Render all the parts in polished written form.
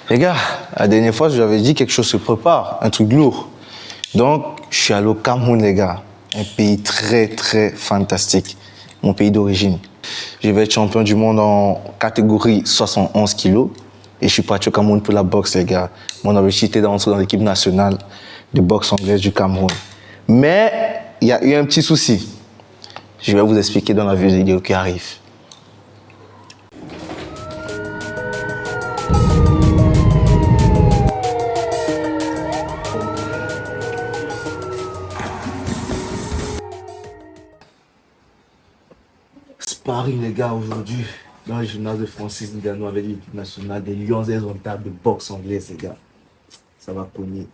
Les gars, la dernière fois, je vous avais dit quelque chose se prépare, un truc lourd. Donc, je suis allé au Cameroun, les gars. Un pays très, très fantastique. Mon pays d'origine. Je vais être champion du monde en catégorie 71 kilos. Et je suis parti au Cameroun pour la boxe, les gars. Mon objectif était d'entrer dans l'équipe nationale de boxe anglaise du Cameroun. Mais, il y a eu un petit souci. Je vais vous expliquer dans la vidéo qui arrive. Sparring, les gars, aujourd'hui, dans le gymnase de Francis Ngannou avec l'équipe nationale des Lions indomptables de boxe anglaise, les gars. Ça va cogner.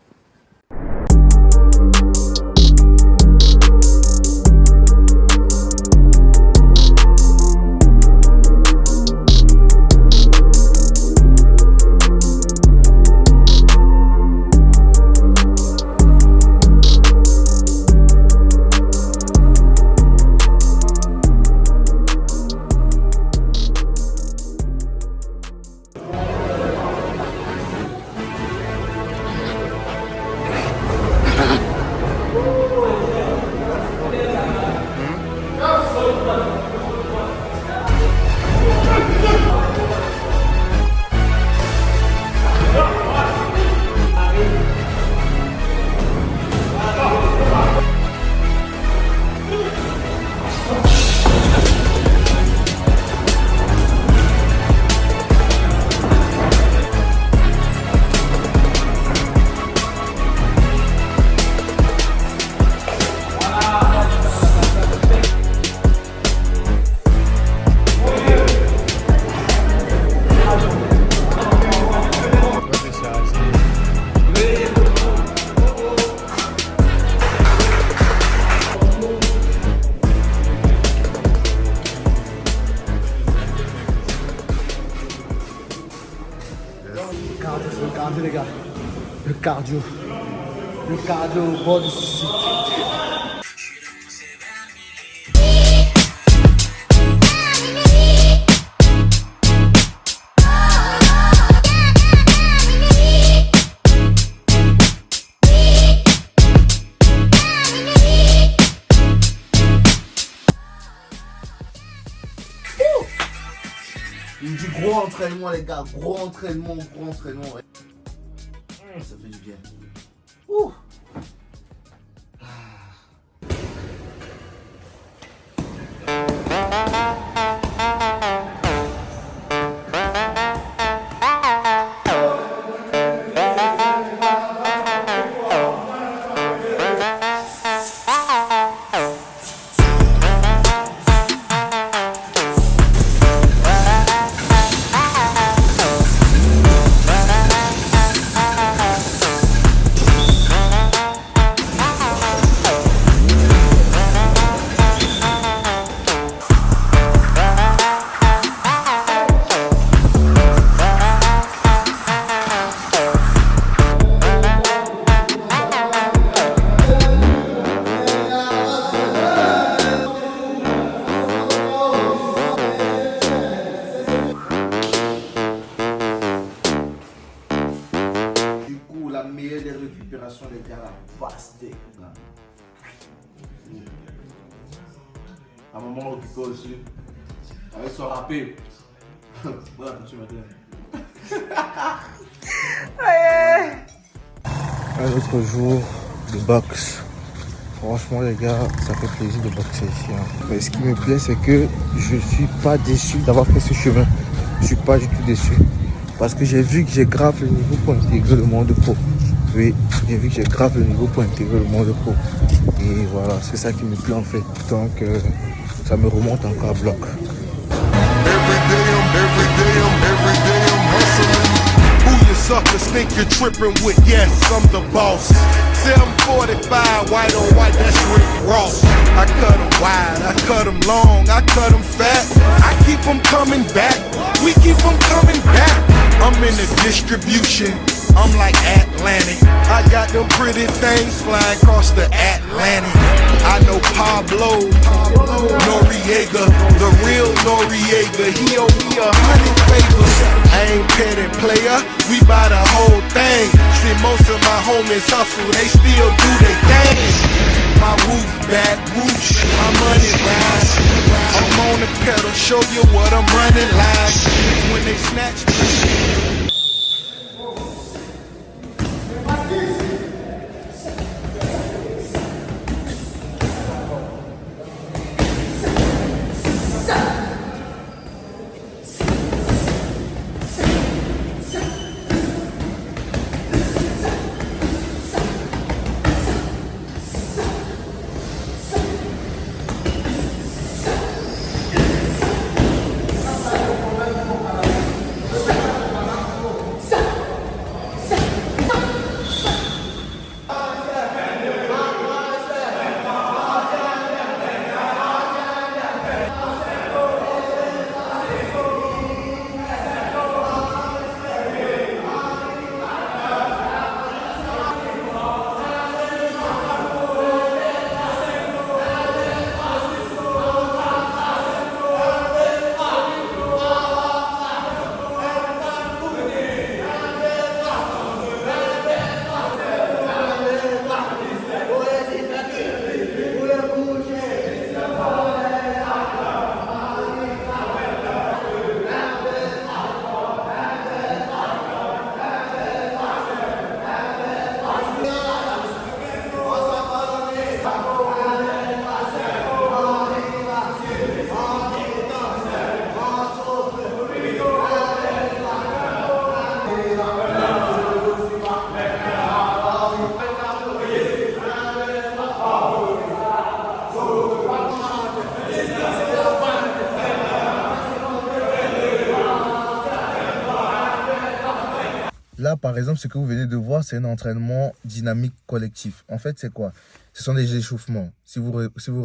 Regardez les gars, le cardio au bord du suicide. Il me dit gros entraînement les gars, gros entraînement. Ça fait du bien. Ouh. La meilleure des récupérations, les gars, la basse des gars. À un moment, on récupère aussi. Avec son râpé. Voilà, tu m'as un autre jour de boxe. Franchement, les gars, ça fait plaisir de boxer ici. Mais ce qui me plaît, c'est que je suis pas déçu d'avoir fait ce chemin. Je suis pas du tout déçu. Parce que j'ai vu que j'ai grave le niveau pour intégrer le monde pro. Oui, j'ai vu que j'ai grave le niveau pour intégrer le monde pro. Et voilà, c'est ça qui me plaît en fait. Donc, ça me remonte encore à bloc. Suckers think you're tripping with, yes, I'm the boss. 745, white on white, that's Rick Ross. I cut them wide, I cut them long, I cut them fat. I keep them coming back, we keep them coming back. I'm in the distribution, I'm like Atlantic. I got them pretty things flying across the Atlantic. I know Pablo Noriega, the real Noriega. He owe me 100 favors. I ain't petty player, we buy the whole thing. See, most of my homies hustle, they still do their thing. My roof back, whoosh, my money rise. I'm on the pedal, show you what I'm running like. When they snatch me. Là, par exemple, ce que vous venez de voir, c'est un entraînement dynamique collectif. En fait, c'est quoi? Ce sont des échauffements. Si vous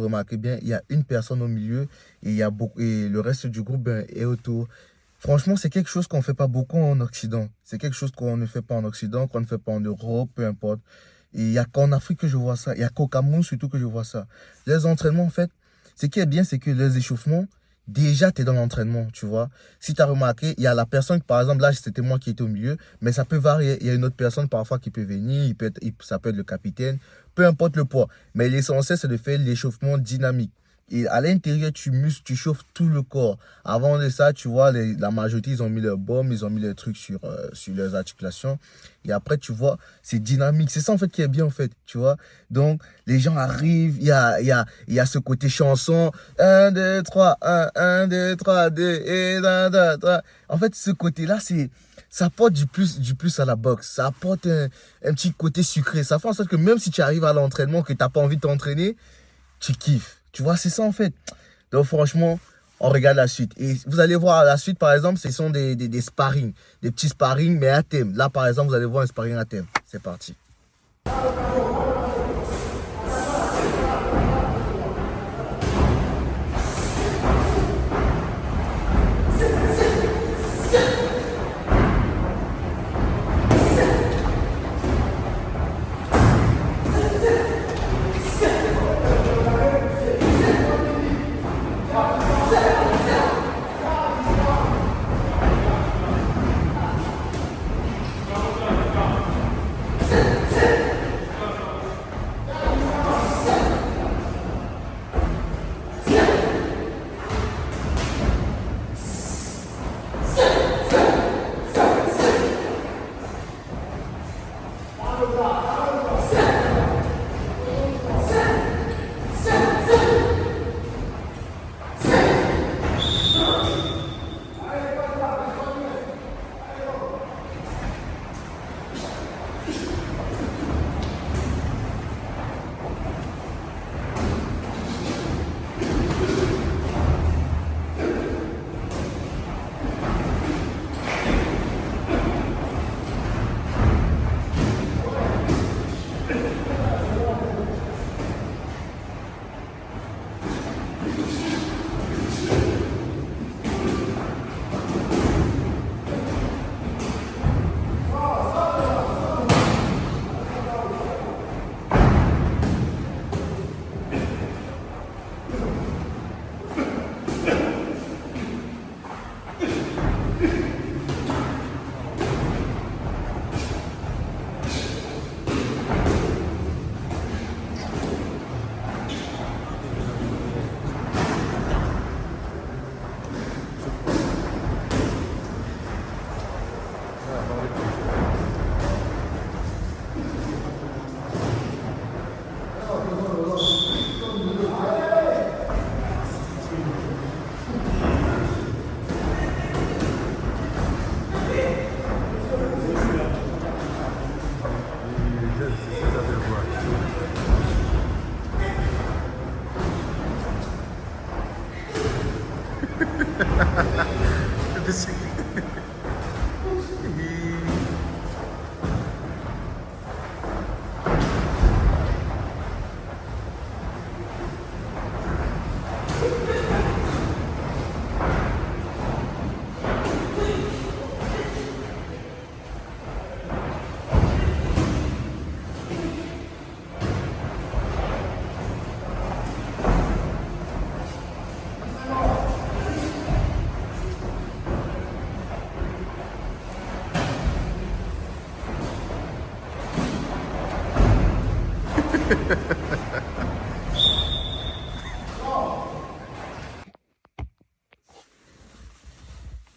remarquez bien, il y a une personne au milieu et, et le reste du groupe est autour. Franchement, c'est quelque chose qu'on ne fait pas beaucoup en Occident. C'est quelque chose qu'on ne fait pas en Occident, qu'on ne fait pas en Europe, peu importe. Et il n'y a qu'en Afrique que je vois ça. Il n'y a qu'au Cameroun surtout que je vois ça. Les entraînements, en fait, ce qui est bien, c'est que les échauffements, déjà, tu es dans l'entraînement, tu vois. Si tu as remarqué, il y a la personne, par exemple, là, c'était moi qui étais au milieu, mais ça peut varier. Il y a une autre personne parfois qui peut venir, ça peut être le capitaine, peu importe le poids. Mais l'essentiel, c'est de faire l'échauffement dynamique. Et à l'intérieur, tu muscles, tu chauffes tout le corps. Avant de ça, tu vois, la majorité, ils ont mis leur baume, ils ont mis leurs trucs sur leurs articulations. Et après, tu vois, c'est dynamique. C'est ça, en fait, qui est bien, en fait, tu vois. Donc, les gens arrivent, il y a ce côté chanson. 1, 2, 3, 1, 2, 3, 2, et 1, 2, 3. En fait, ce côté-là, ça apporte du plus à la boxe. Ça apporte un petit côté sucré. Ça fait en sorte que même si tu arrives à l'entraînement, que tu n'as pas envie de t'entraîner, tu kiffes. Tu vois, c'est ça en fait. Donc franchement, on regarde la suite. Et vous allez voir la suite, par exemple, ce sont des sparring. Des petits sparring, mais à thème. Là, par exemple, vous allez voir un sparring à thème. C'est parti.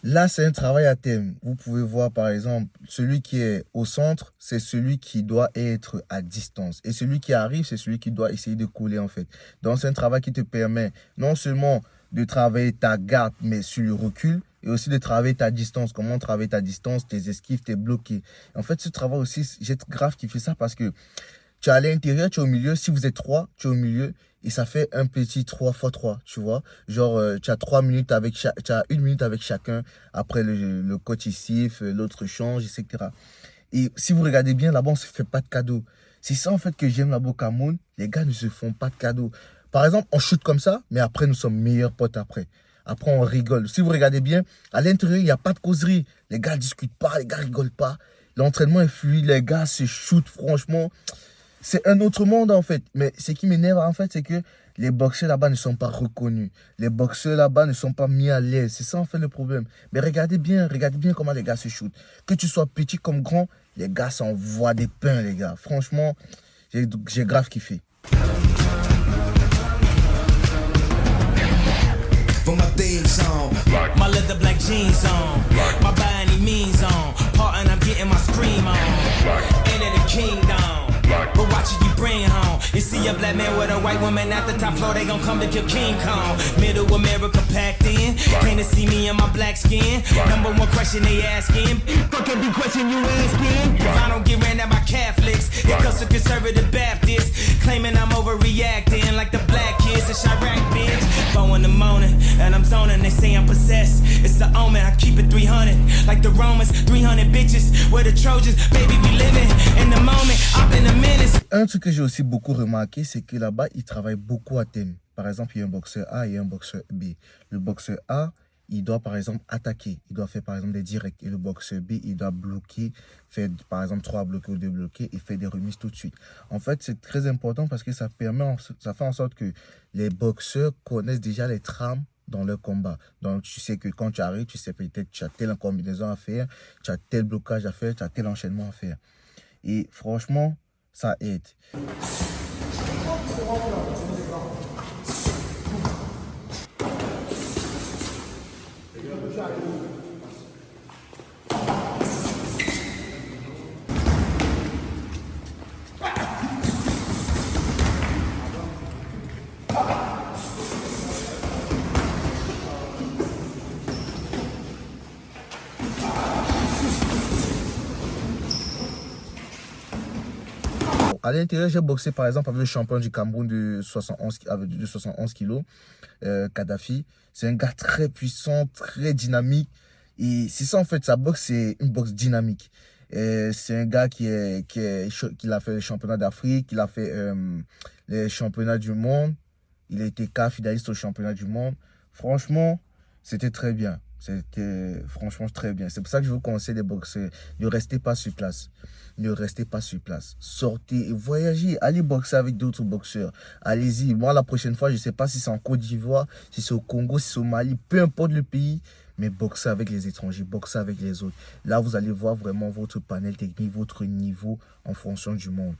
Là, c'est un travail à thème. Vous pouvez voir, par exemple, celui qui est au centre, c'est celui qui doit être à distance. Et celui qui arrive, c'est celui qui doit essayer de couler, en fait. Donc, c'est un travail qui te permet non seulement de travailler ta garde, mais sur le recul, et aussi de travailler ta distance. Comment travailler ta distance, tes esquives, tes bloqués. En fait, ce travail aussi, j'ai grave kiffé ça parce que tu es à l'intérieur, tu es au milieu. Si vous êtes 3, tu es au milieu. Et ça fait un petit 3x3, tu vois. Genre, tu as 3 minutes avec tu as 1 minute avec chacun. Après, le coach il siffle, l'autre change, etc. Et si vous regardez bien, là-bas, on ne se fait pas de cadeaux. C'est ça, en fait, que j'aime là-bas au Cameroun. Les gars ne se font pas de cadeaux. Par exemple, on shoot comme ça, mais après, nous sommes meilleurs potes après. Après, on rigole. Si vous regardez bien, à l'intérieur, il n'y a pas de causerie. Les gars ne discutent pas, les gars ne rigolent pas. L'entraînement est fluide, les gars se shootent, franchement. C'est un autre monde, en fait. Mais ce qui m'énerve, en fait, c'est que les boxeurs là-bas ne sont pas reconnus. Les boxeurs là-bas ne sont pas mis à l'aise. C'est ça, en fait, le problème. Mais regardez bien comment les gars se shootent. Que tu sois petit comme grand, les gars s'envoient des pains, les gars. Franchement, j'ai grave kiffé. For my theme song, my leather black jeans on, my by any means on, part and I'm getting my scream on, into the kingdom, but watch it you bring home, you see a black man with a white woman at the top floor, they gon' come to kill King Kong, middle America packed in, came to see me in my black skin, number one question they asking, fuck every question you asking, if I don't get ran at by Catholics, it comes to conservative Baptists, claiming I'm overreacting like the black kids in Chirac, bitch, 4 in the morning, and I'm zoning, they say I'm possessed. It's the omen, I keep it 300. Like the Romans, 300 bitches. We're the Trojans, baby, we living in the moment. I'm in a menace. Un truc que j'ai aussi beaucoup remarqué, c'est que là-bas, ils travaillent beaucoup à thème. Par exemple, il y a un boxeur A et un boxeur B. Le boxeur A, il doit par exemple attaquer. Il doit faire par exemple des directs. Et le boxeur B, il doit bloquer, faire par exemple 3 bloqués ou 2 bloqués et faire des remises tout de suite. En fait, c'est très important parce que ça fait en sorte que les boxeurs connaissent déjà les trames dans leur combat. Donc, tu sais que quand tu arrives, tu sais peut-être tu as telle combinaison à faire, tu as tel blocage à faire, tu as tel enchaînement à faire. Et franchement, ça aide. À l'intérieur, j'ai boxé par exemple avec le champion du Cameroun de 71 kilos, Kadhafi. C'est un gars très puissant, très dynamique. Et c'est ça en fait, sa boxe, c'est une boxe dynamique. C'est un gars qui a fait le championnat d'Afrique, il a fait les championnats du monde. Il a été finaliste au championnat du monde. Franchement, c'était très bien. C'était franchement très bien. C'est pour ça que je vous conseille les boxeurs. Ne restez pas sur place. Ne restez pas sur place. Sortez et voyagez. Allez boxer avec d'autres boxeurs. Allez-y. Moi, la prochaine fois, je ne sais pas si c'est en Côte d'Ivoire, si c'est au Congo, si c'est au Mali, peu importe le pays, mais boxez avec les étrangers, boxez avec les autres. Là, vous allez voir vraiment votre panel technique, votre niveau en fonction du monde.